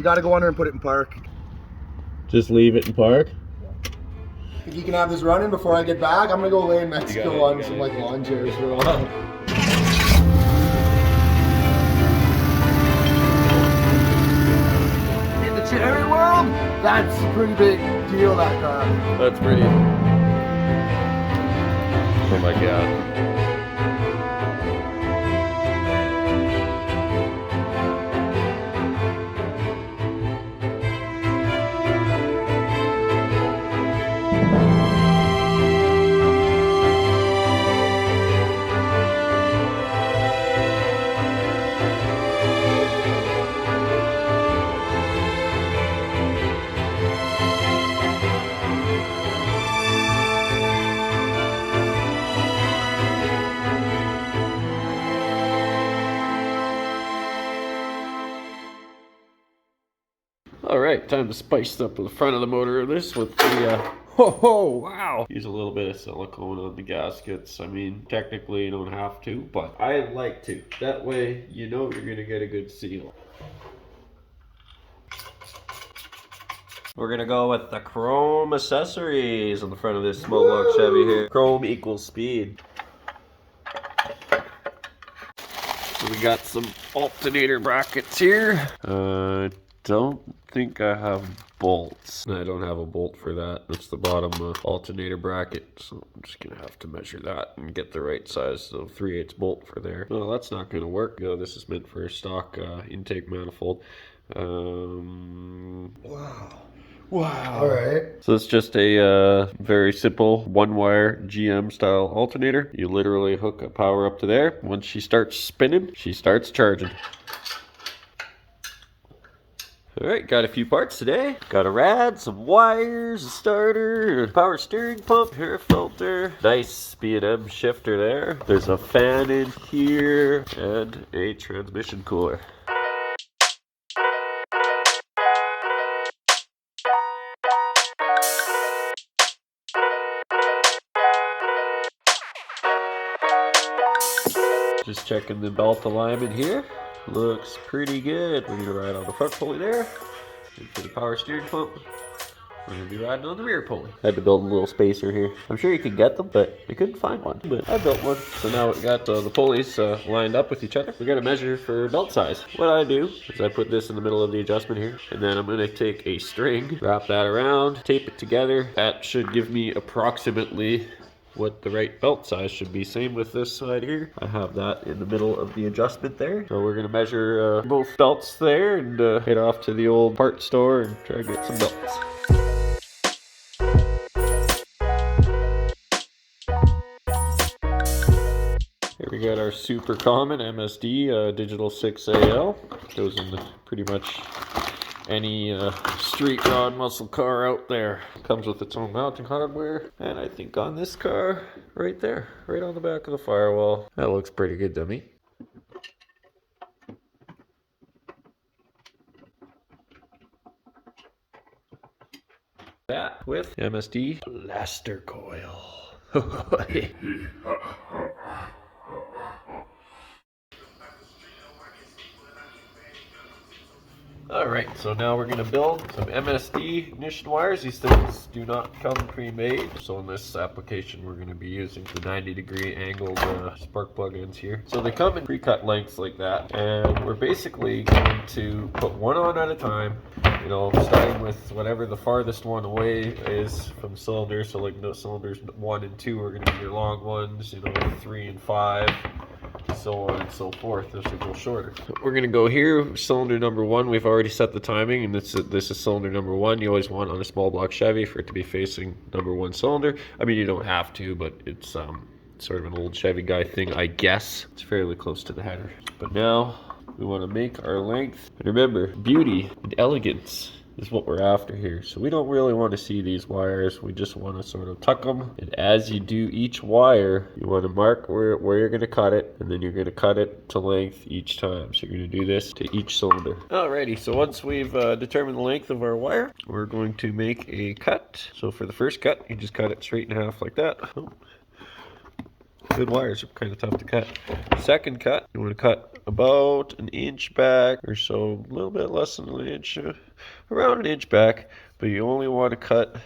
You gotta go under and put it in park. Just leave it in park? Think you can have this running before I get back? I'm gonna go lay in Mexico on some like lawn chairs for a while. In the cherry world, that's a pretty big deal, that car. That's pretty. Oh my god. Alright, time to spice up the front of the motor of this with the, wow! Use a little bit of silicone on the gaskets. I mean, technically you don't have to, but I like to. That way, you know you're gonna get a good seal. We're gonna go with the chrome accessories on the front of this small block Chevy here. Chrome equals speed. So we got some alternator brackets here. Don't think I have bolts. I don't have a bolt for that. That's the bottom alternator bracket. So I'm just gonna have to measure that and get the right size. So 3/8 bolt for there. No, that's not gonna work. No, this is meant for a stock intake manifold. Wow. Wow. Alright. So it's just a very simple one-wire GM style alternator. You literally hook a power up to there. Once she starts spinning, she starts charging. Alright, got a few parts today. Got a rad, some wires, a starter, a power steering pump, air filter, nice B&M shifter there. There's a fan in here, and a transmission cooler. Just checking the belt alignment here. Looks pretty good. We're gonna ride on the front pulley there. And for the power steering pump, we're gonna be riding on the rear pulley. I had to build a little spacer here. I'm sure you could get them, but I couldn't find one. But I built one. So now we got the pulleys lined up with each other. We're gonna measure for belt size. What I do is I put this in the middle of the adjustment here, and then I'm gonna take a string, wrap that around, tape it together. That should give me approximately what the right belt size should be. Same with this side here. I have that in the middle of the adjustment there. So we're gonna measure both belts there and head off to the old part store and try to get some belts. Here we got our super common MSD digital 6AL. Goes in pretty much any street rod muscle car out there. Comes with its own mounting hardware, and I think on this car right there, right on the back of the firewall, that looks pretty good to me. That with MSD blaster coil. Alright, so now we're going to build some MSD ignition wires. These things do not come pre-made. So in this application we're going to be using the 90-degree angled spark plug ends here. So they come in pre-cut lengths like that. And we're basically going to put one on at a time. You know, starting with whatever the farthest one away is from cylinders. So like no cylinders 1 and 2 are going to be your long ones. You know, 3 and 5. So on and so forth as we go shorter. We're going to go here, cylinder number 1. We've already set the timing, and this is cylinder number 1. You always want on a small block Chevy for it to be facing number 1 cylinder. I mean, you don't have to, but it's sort of an old Chevy guy thing, I guess. It's fairly close to the header. But now we want to make our length. And remember, beauty and elegance is what we're after here. So we don't really want to see these wires. We just want to sort of tuck them. And as you do each wire, you want to mark where you're going to cut it, and then you're going to cut it to length each time. So you're going to do this to each cylinder. Alrighty, so once we've determined the length of our wire, we're going to make a cut. So for the first cut, you just cut it straight in half like that. Oh. Good wires are kind of tough to cut. Second cut, you want to cut about an inch back or so, a little bit less than an inch, around an inch back, but you only want to cut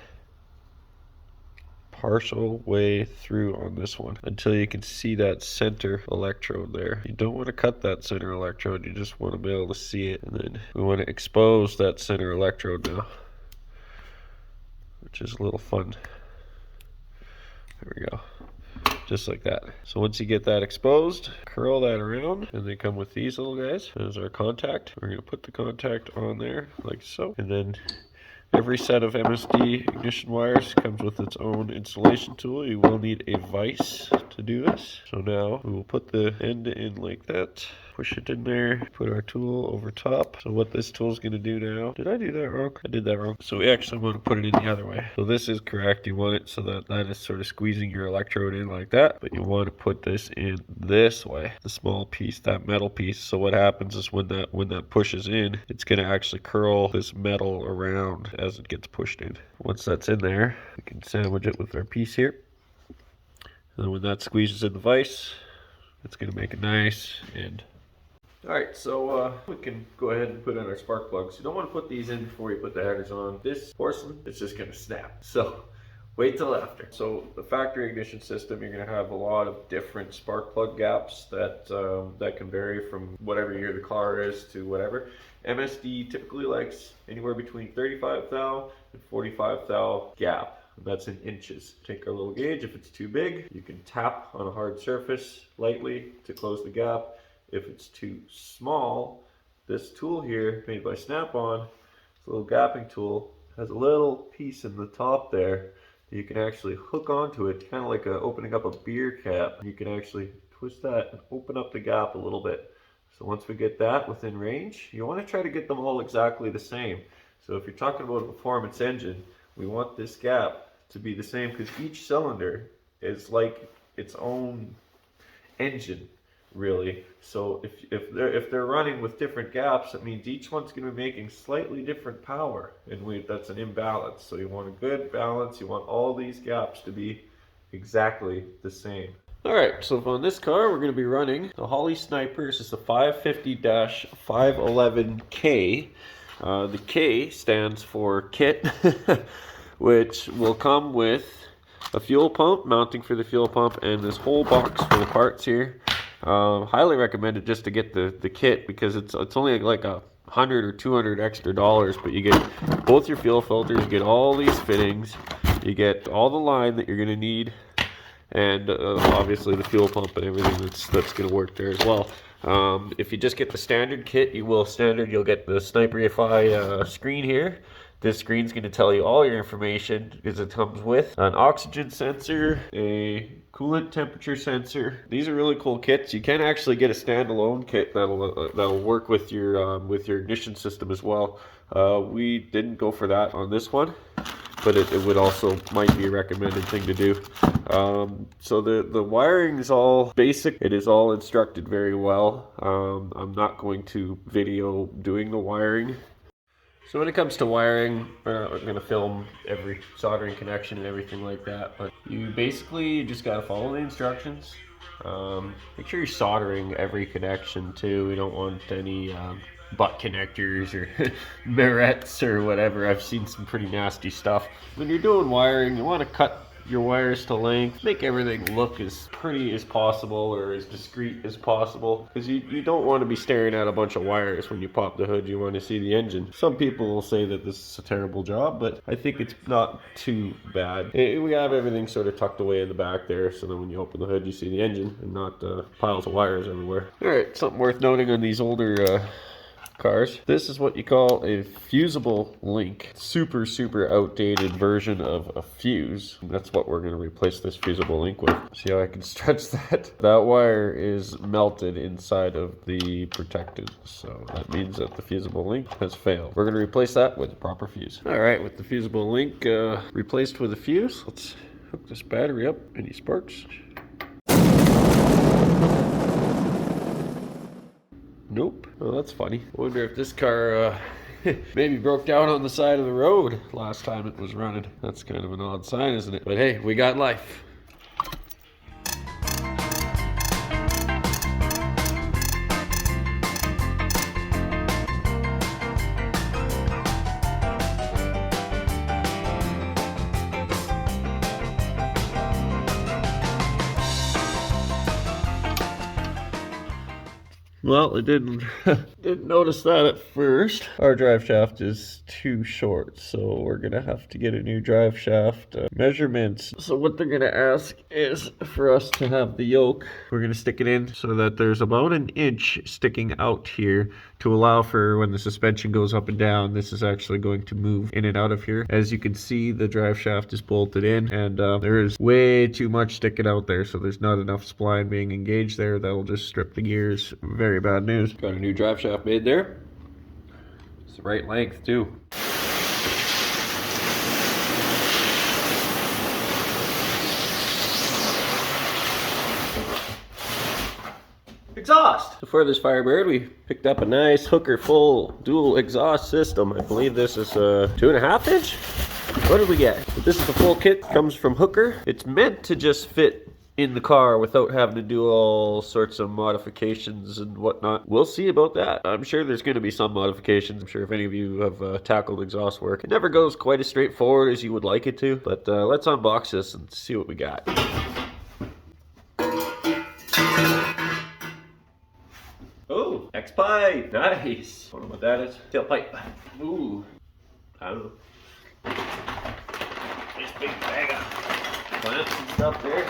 partial way through on this one until you can see that center electrode there. You don't want to cut that center electrode, you just want to be able to see it. And then we want to expose that center electrode now, which is a little fun. There we go. Just like that. So once you get that exposed, curl that around, and they come with these little guys as our contact. We're going to put the contact on there like so, and then every set of MSD ignition wires comes with its own installation tool. You will need a vise to do this. So now we will put the end in like that, push it in there, put our tool over top. So what this tool is going to do now, did I do that wrong? I did that wrong. So we actually want to put it in the other way. So this is correct. You want it so that that is sort of squeezing your electrode in like that, but you want to put this in this way, the small piece, that metal piece. So what happens is when that pushes in, it's going to actually curl this metal around as it gets pushed in. Once that's in there, we can sandwich it with our piece here. And then when that squeezes in the vise, it's going to make a nice end. Alright, so we can go ahead and put in our spark plugs. You don't want to put these in before you put the headers on. This porcelain is just going to snap. So wait till after. So the factory ignition system, you're going to have a lot of different spark plug gaps that that can vary from whatever year the car is to whatever. MSD typically likes anywhere between 35 thou and 45 thou gap. That's in inches. Take our little gauge. If it's too big, you can tap on a hard surface lightly to close the gap. If it's too small, this tool here, made by Snap-on, this little gapping tool, has a little piece in the top there that you can actually hook onto it, kind of like opening up a beer cap. You can actually twist that and open up the gap a little bit. So once we get that within range, you want to try to get them all exactly the same. So if you're talking about a performance engine, we want this gap to be the same because each cylinder is like its own engine, really. So if they're running with different gaps, it means each one's going to be making slightly different power, and that's an imbalance. So you want a good balance. You want all these gaps to be exactly the same. Alright, so on this car we're going to be running the Holley Sniper. This is the 550-511K. The K stands for kit, which will come with a fuel pump, mounting for the fuel pump, and this whole box full of parts here. Highly recommended just to get the kit because it's only like $100 or $200 extra, but you get both your fuel filters, you get all these fittings, you get all the line that you're going to need, and obviously the fuel pump and everything that's going to work there as well. If you just get the standard kit, you'll get the Sniper EFI screen here. This screen's going to tell you all your information because it comes with an oxygen sensor, a coolant temperature sensor. These are really cool kits. You can actually get a standalone kit that'll work with your ignition system as well. We didn't go for that on this one, but it would also might be a recommended thing to do. So the wiring is all basic. It is all instructed very well. I'm not going to video doing the wiring. So when it comes to wiring, we're going to film every soldering connection and everything like that, but you just got to follow the instructions. Make sure you're soldering every connection too. We don't want any butt connectors or barrettes or whatever. I've seen some pretty nasty stuff. When you're doing wiring, you want to cut your wires to length, make everything look as pretty as possible or as discreet as possible, because you don't want to be staring at a bunch of wires when you pop the hood. You want to see the engine. Some people will say that this is a terrible job, but I think it's not too bad. We have everything sort of tucked away in the back there, so then when you open the hood you see the engine and not piles of wires everywhere. Alright, something worth noting on these older cars. This is what you call a fusible link. Super outdated version of a fuse. That's what we're going to replace this fusible link with. See how I can stretch that? That wire is melted inside of the protectant, so that means that the fusible link has failed. We're going to replace that with a proper fuse. Alright, with the fusible link replaced with a fuse, let's hook this battery up. Any sparks? Nope. Oh, that's funny. I wonder if this car maybe broke down on the side of the road last time it was running. That's kind of an odd sign, isn't it? But hey, we got life. Well, I didn't notice that at first. Our drive shaft is too short, so we're gonna have to get a new drive shaft measurements. So what they're gonna ask is for us to have the yoke. We're gonna stick it in so that there's about an inch sticking out here to allow for when the suspension goes up and down. This is actually going to move in and out of here. As you can see, the drive shaft is bolted in, and there is way too much sticking out there, so there's not enough spline being engaged there. That'll just strip the gears. Very bad news. Got a new drive shaft made there. It's the right length too. Exhaust! So for this Firebird, we picked up a nice hooker full dual exhaust system. I believe this is a 2.5 inch. What did we get? This is the full kit, comes from Hooker. It's meant to just fit in the car without having to do all sorts of modifications and whatnot. We'll see about that. I'm sure there's going to be some modifications. I'm sure if any of you have tackled exhaust work, it never goes quite as straightforward as you would like it to. But let's unbox this and see what we got. Oh, X-pipe, nice. I don't know what that is. Tailpipe. Ooh, I don't know. Nice big bag of clamps and stuff there.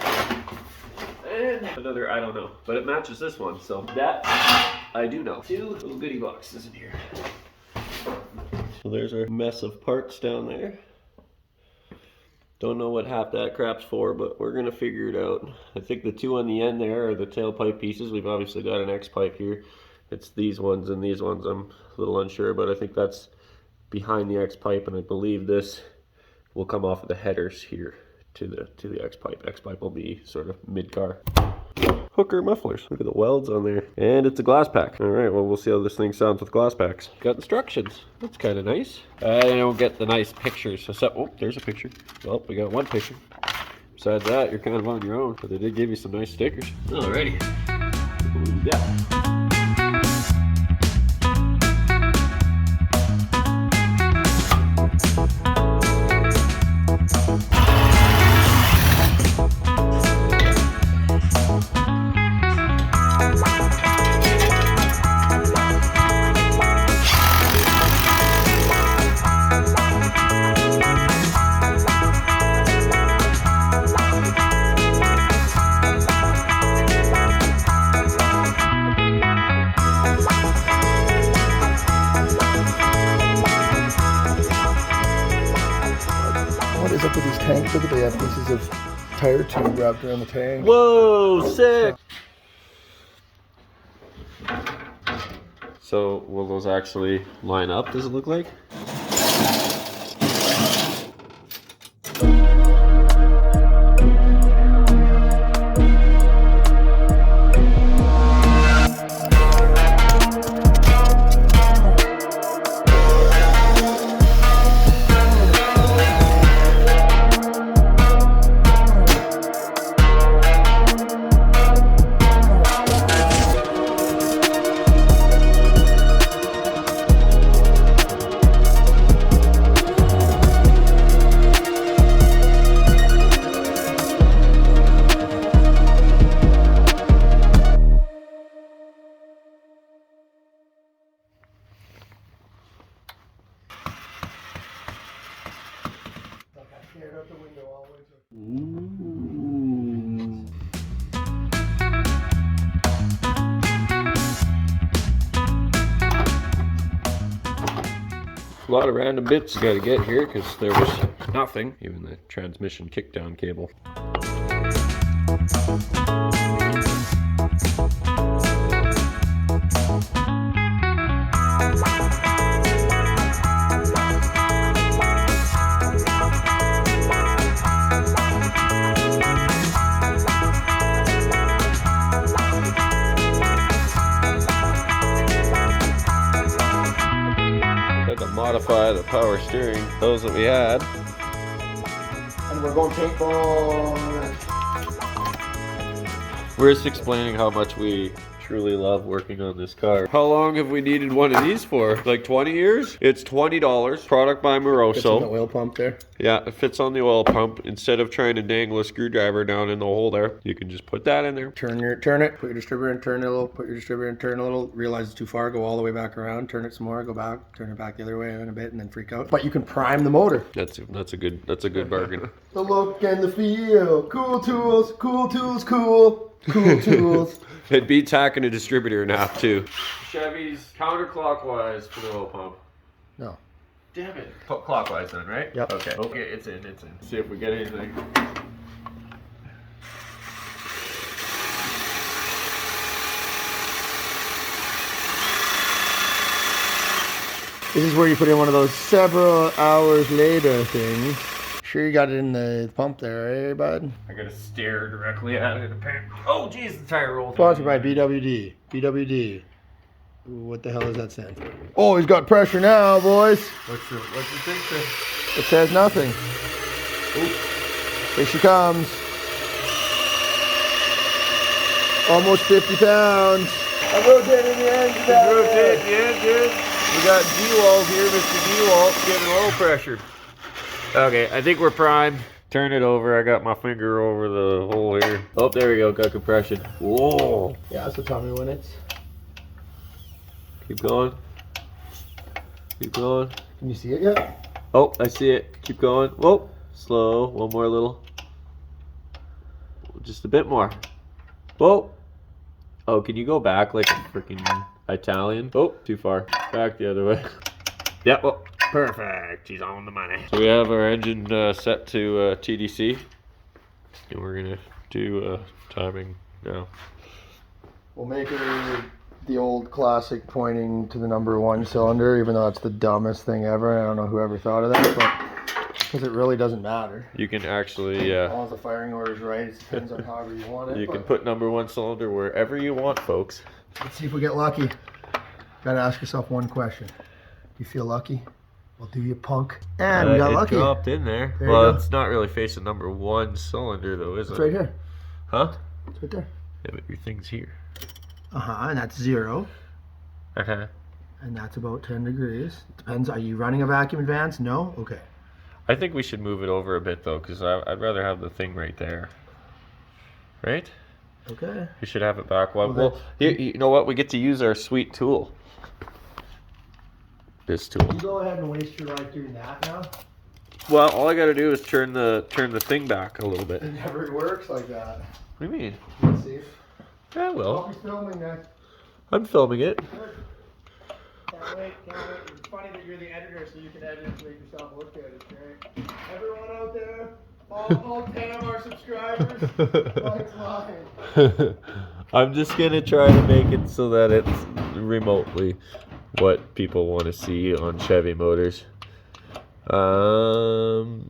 And another, I don't know, but it matches this one, so that I do know. 2 little goodie boxes in here. So there's our mess of parts down there. Don't know what half that crap's for, but we're gonna figure it out. I think the 2 on the end there are the tailpipe pieces. We've obviously got an X-pipe here. It's these ones and these ones I'm a little unsure, but I think that's behind the X-pipe, and I believe this will come off of the headers here to the X-pipe. X-pipe will be sort of mid-car. Hooker mufflers. Look at the welds on there. And it's a glass pack. All right, well, we'll see how this thing sounds with glass packs. Got instructions. That's kind of nice. I don't get the nice pictures. So, oh, there's a picture. Well, we got one picture. Besides that, you're kind of on your own, but they did give you some nice stickers. Alrighty. Yeah. What is up with these tanks? Look at they have pieces of tire tube wrapped around the tank. Whoa, sick! So, will those actually line up, does it look like? Out the window always. Ooh. A lot of random bits you gotta get here because there was nothing, even the transmission kickdown cable. Modify the power steering, those that we had. And we're going paintball. We're just explaining how much we truly love working on this car. How long have we needed one of these for? Like 20 years? It's $20. Product by Moroso. Fits in the oil pump there. Yeah, it fits on the oil pump. Instead of trying to dangle a screwdriver down in the hole there, you can just put that in there. Turn it, put your distributor and turn it a little, put your distributor and turn a little, realize it's too far, go all the way back around, turn it some more, go back, turn it back the other way in a bit, and then freak out. But you can prime the motor. That's a good bargain. The look and the feel, cool tools, cool tools, cool tools. It beats hacking a distributor in half too. Chevy's counterclockwise for the oil pump. No. Damn it. Clockwise then, right? Yep. Okay. Okay, it's in. See if we get anything. This is where you put in one of those several hours later things. Sure you got it in the pump there, eh, bud? I gotta stare directly at it apparently. Oh jeez, the tire rolled. Sponsored by BWD. BWD. What the hell does that stand for? Oh, he's got pressure now, boys. What's the thing say? It says nothing. Oop. Here she comes. Almost 50 pounds. I'm rotating the engine. Rotate the engine. We got D-Walt here, Mr. D-Walt, getting oil pressure. Okay, I think we're primed. Turn it over. I got my finger over the hole here. Oh, there we go. Got compression. Whoa. Yeah, so tell me when it's... Keep going. Keep going. Can you see it yet? Oh, I see it. Keep going. Whoa. Slow. One more little. Just a bit more. Whoa. Oh, can you go back like a freaking Italian? Oh, too far. Back the other way. Yep. Well, perfect. He's on the money. So we have our engine set to TDC. And we're going to do timing now. We'll make it the old classic pointing to the number 1 cylinder, even though it's the dumbest thing ever. I don't know whoever thought of that, but because it really doesn't matter. You can actually, as long as the firing order is right, it depends on however you want it. You can put number 1 cylinder wherever you want, folks. Let's see if we get lucky. Gotta ask yourself one question. You feel lucky? Well, do you, punk? And we got lucky. It dropped in there. There Well, you go. it's not really facing number 1 cylinder though, is it? It's right here. Huh? It's right there. Yeah, but your thing's here. And that's 0. Uh-huh. And that's about 10 degrees. Depends, are you running a vacuum advance? No? Okay. I think we should move it over a bit though, because I'd rather have the thing right there. Right? Okay. We should have it back. Well, Well, you know what? We get to use our sweet tool. This tool. You go ahead and waste your life doing that now? Well, all I got to do is turn the thing back a little bit. It never works like that. What do you mean? Let's see. Yeah, I'll well, be filming next. I'm filming it. Can't wait. It's funny that you're the editor, so you can edit and make yourself look good. It's great. Everyone out there, all 10 of our subscribers, it's lying. I'm just gonna try to make it so that it's remotely what people want to see on Chevy motors. Oh,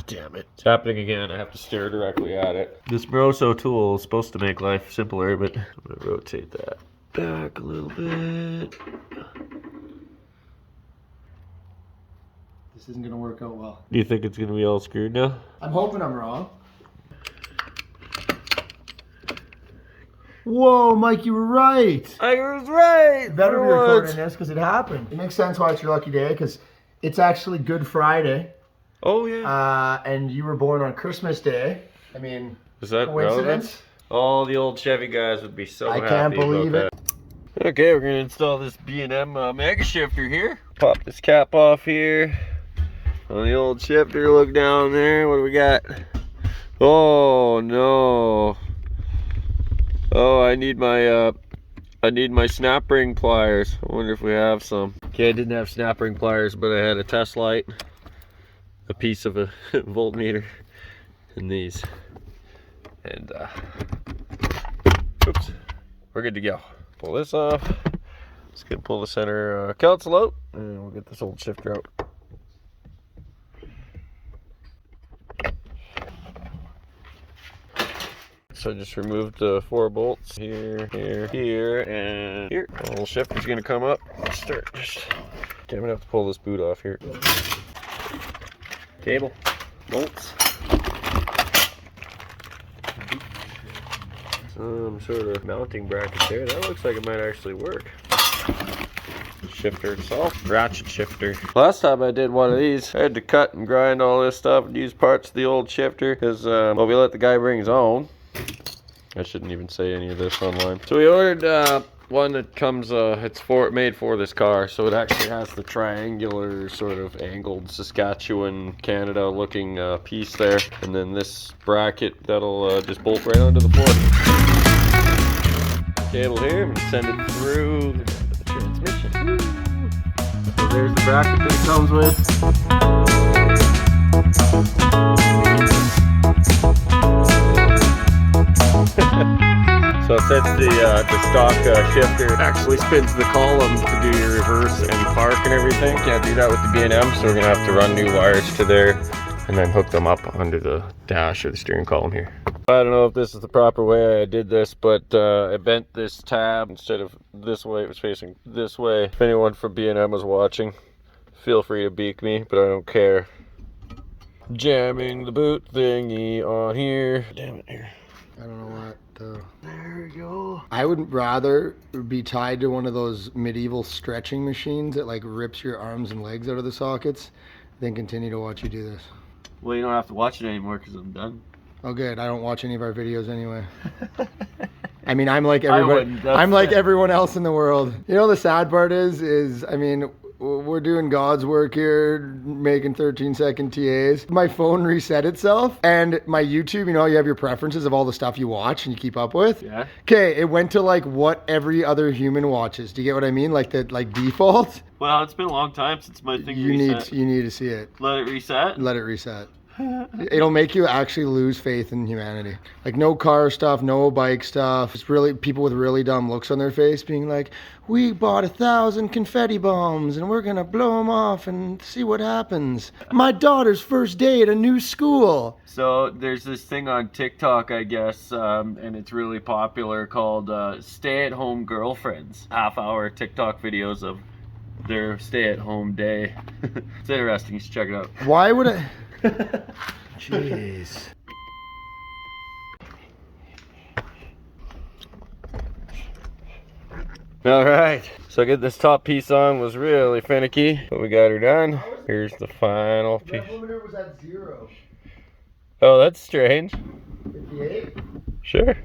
damn it. It's happening again. I have to stare directly at it. This Moroso tool is supposed to make life simpler, but I'm going to rotate that back a little bit. This isn't going to work out well. Do you think it's going to be all screwed now? I'm hoping I'm wrong. Whoa, Mike, you were right. I was right. Better be recording this because it happened. It makes sense why it's your lucky day because it's actually Good Friday. Oh, yeah. And you were born on Christmas Day. I mean, Is that coincidence? relevant? All the old Chevy guys would be so happy. I can't believe about it. That. Okay, we're going to install this B&M mega shifter here. Pop this cap off here. On the old shifter, look down there. What do we got? Oh, no. Oh, I need my snap ring pliers. I wonder if we have some. Okay, I didn't have snap ring pliers, but I had a test light, a piece of a voltmeter, and these. And oops, we're good to go. Pull this off. Let's get pull the center console out, and we'll get this old shifter out. So I just removed the 4 bolts here, here, here, and here. The whole shifter's gonna come up. Start just. Okay, I'm gonna have to pull this boot off here. Cable, bolts. some sort of mounting bracket there. That looks like it might actually work. Shifter itself, ratchet shifter. Last time I did one of these, I had to cut and grind all this stuff and use parts of the old shifter because, well, we let the guy bring his own. I shouldn't even say any of this online. So we ordered one that comes, it's made for this car, so it actually has the triangular sort of angled Saskatchewan, Canada looking piece there, and then this bracket that'll just bolt right onto the floor. Cable here, I'm gonna send it through the transmission. So there's the bracket that it comes with. So it sets the stock shifter, actually spins the column to do your reverse and park and everything. Can't do that with the B&M, so we're gonna have to run new wires to there and then hook them up under the dash or the steering column here. I don't know if this is the proper way I did this, but I bent this tab instead of this way, it was facing this way. If anyone from B&M was watching, feel free to beak me, but I don't care. Jamming the boot thingy on here. Damn it, here. I don't know what. There we go. I would rather be tied to one of those medieval stretching machines that like rips your arms and legs out of the sockets than continue to watch you do this. Well, you don't have to watch it anymore because I'm done. Oh good, I don't watch any of our videos anyway. I mean, I'm like everybody. I'm like everyone else in the world. You know, the sad part is I mean, we're doing God's work here, making 13-second TAs. My phone reset itself, and my YouTube, you know, you have your preferences of all the stuff you watch and you keep up with. Yeah. Okay, it went to like what every other human watches. Do you get what I mean? Like the default. Well, it's been a long time since my thing You reset. need to see it. Let it reset? Let it reset. It'll make you actually lose faith in humanity. Like no car stuff, no bike stuff. It's really people with really dumb looks on their face being like, we bought 1,000 confetti bombs and we're gonna blow them off and see what happens. My daughter's first day at a new school. So there's this thing on TikTok, I guess, and it's really popular called stay-at-home girlfriends. Half-hour TikTok videos of their stay-at-home day. It's interesting. You should check it out. Why would I... Jeez. All right, so getting this top piece on was really finicky, but we got her done. Here's the final piece. That limiter was at 0. Oh, that's strange. 58? Sure.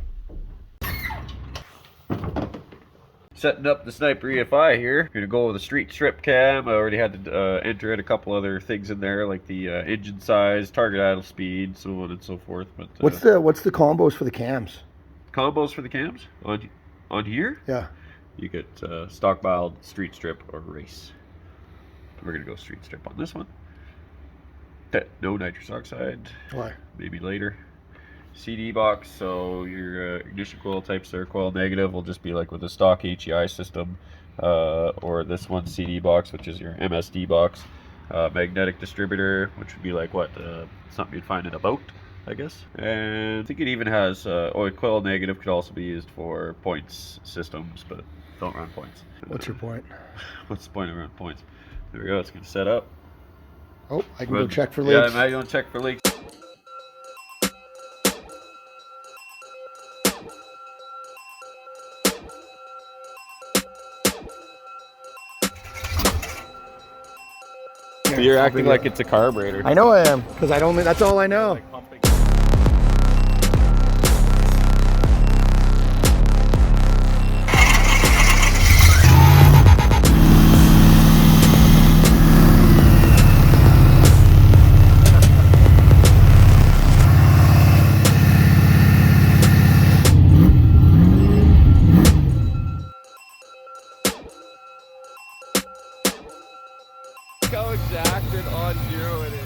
Setting up the Sniper EFI here. Gonna go with a street strip cam. I already had to enter in a couple other things in there, like the engine size, target idle speed, so on and so forth. But What's the combos for the cams? combos for the cams on here? Yeah. You get stockpiled, street strip, or race. We're gonna go street strip on this one. No nitrous oxide. Why? Maybe later. CD box, so your ignition coil type stir coil negative will just be like with a stock HEI system, or this one CD box, which is your MSD box. Magnetic distributor, which would be like what something you'd find in a boat, I guess. And I think it even has oil coil negative could also be used for points systems, but don't run points. What's your point? What's the point of running points? There we go. It's gonna set up. Oh, I can go check for leaks. Yeah, now you want to check for leaks. You're acting like it's a carburetor. I know I am, because that's all I know. How exact and on zero it is.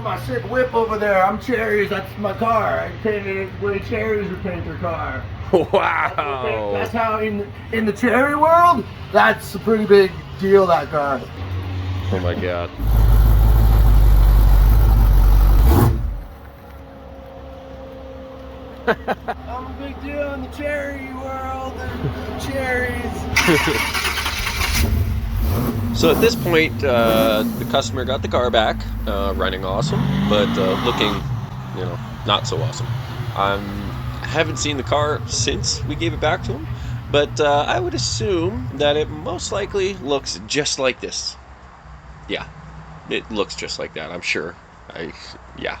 at my sick whip over there. I'm Cherries. That's my car. I painted it the way Cherries would paint their car. Wow. That's how in the cherry world, that's a pretty big deal, that car. Oh my god. I'm a big deal in the cherry world. The cherries. So at this point, the customer got the car back, running awesome, but looking, you know, not so awesome. I haven't seen the car since we gave it back to him, but I would assume that it most likely looks just like this. Yeah, it looks just like that, I'm sure. Yeah.